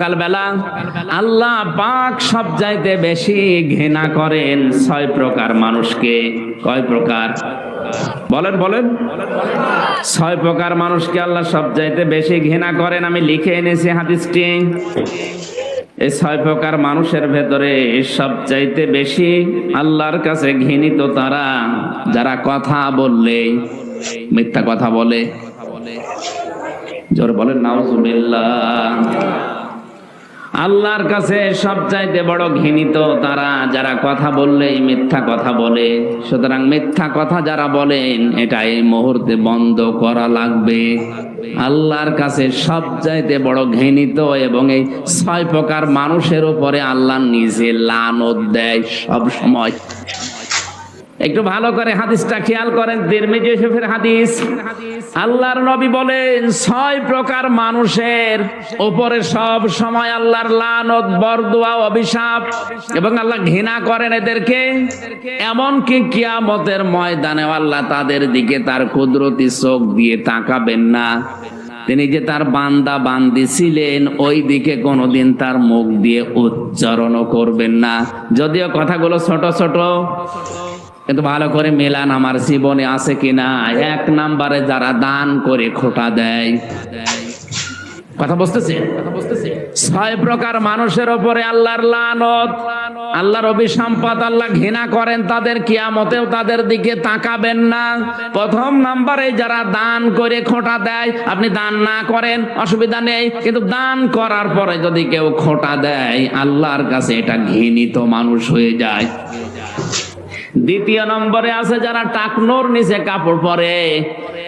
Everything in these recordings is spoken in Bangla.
সকালবেলা আল্লাহ পাক সব চাইতে বেশি ঘৃণা করেন ৬ প্রকার মানুষকে। কয় প্রকার? বলেন বলেন। ৬ প্রকার মানুষকে আল্লাহ সব চাইতে বেশি ঘৃণা করেন। আমি লিখে এনেছি হাদিসটি। এই ৬ প্রকার মানুষের ভেতরে সব চাইতে বেশি আল্লাহর কাছে ঘৃণিত তারা যারা কথা বললে মিথ্যা কথা বলে। জোরে বলেন নাউজুবিল্লাহ। আল্লাহর কাছে সবচাইতে বড় ঘৃণিত তারা যারা কথা বললেই মিথ্যা কথা বলে। সুতরাং মিথ্যা কথা যারা বলেন এটা এই মুহূর্তে বন্ধ করা লাগবে। আল্লাহর কাছে সবচাইতে বড় ঘৃণিত এবং এই ৬ প্রকার মানুষের উপরে আল্লাহ নিজে লানত দেয় সব সময়। একটু ভালো করে হাদিসটা খেয়াল করেন, তিরমিজি শরীফের হাদিস। আল্লাহর নবী বলেন ৬ প্রকার মানুষের উপরে সব সময় আল্লাহর লানত, বরদোয়া, অভিশাপ এবং আল্লাহ ঘৃণা করেন এদেরকে। এমনকি কিয়ামতের ময়দানে আল্লাহ তাদের দিকে তার কুদরতি চোখ দিয়ে তাকাবেন না। তিনি যে তার বান্দা বান্দি ছিলেন ওই দিকে কোনোদিন তার মুখ দিয়ে উচ্চারণও করবেন না। যদিও কথাগুলো ছোট ছোট, কিন্তু ভালো করে মেলান আমার জীবনে আছে কিনা। ১ নম্বরে যারা দান করে খোটা দেয়। কথা বুঝতেছে? ৬ প্রকার মানুষের উপরে আল্লাহর লানত, আল্লাহর অভিসম্পাত, আল্লাহ ঘৃণা করেন তাদের, কিয়ামতেও তাদের দিকে তাকাবেন না। প্রথম নম্বরে যারা দান করে খোটা দেয়। আপনি দান না করেন অসুবিধা নেই, কিন্তু দান করার পরে যদি কেউ খোটা দেয় আল্লাহর কাছে এটা ঘৃণিত মানুষ হয়ে যায়। দ্বিতীয় নম্বরে আছে যারা টাকনোর নিচে কাপড় পরে।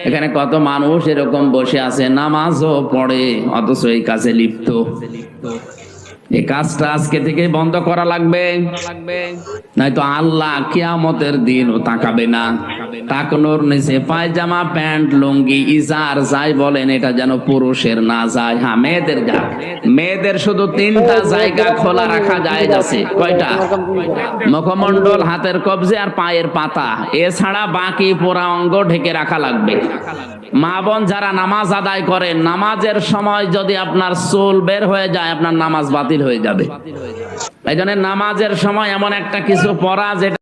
এখানে কত মানুষ এরকম বসে আছে, নামাজও পড়ে অথচ এই কাজে লিপ্ত। এই কাজটা আজকে থেকে বন্ধ করা লাগবে, নয়তো আল্লাহ কিয়ামতের দিনও তাকাবে না। টাকনোর নিচে পায়জামা, প্যান্ট, লুঙ্গি, ইজার যাই বলেন এটা যেন পুরুষের না যায়। হ্যাঁ, মেয়েদের যায়। মেয়েদের শুধু ৩টা জায়গা খোলা রাখা যায় আছে। কয়টা? মুখমণ্ডল, হাতের কবজি আর পায়ের পাতা। এছাড়া বাকি পুরা অঙ্গ ঢেকে রাখা লাগবে। মা বোন যারা নামাজ আদায় করেন, নামাজের সময় যদি আপনার চুল বের হয়ে যায় আপনার নামাজ বাতিল হয়ে যাবে। এই জন্য নামাজের সময় এমন একটা কিছু পরা যেটা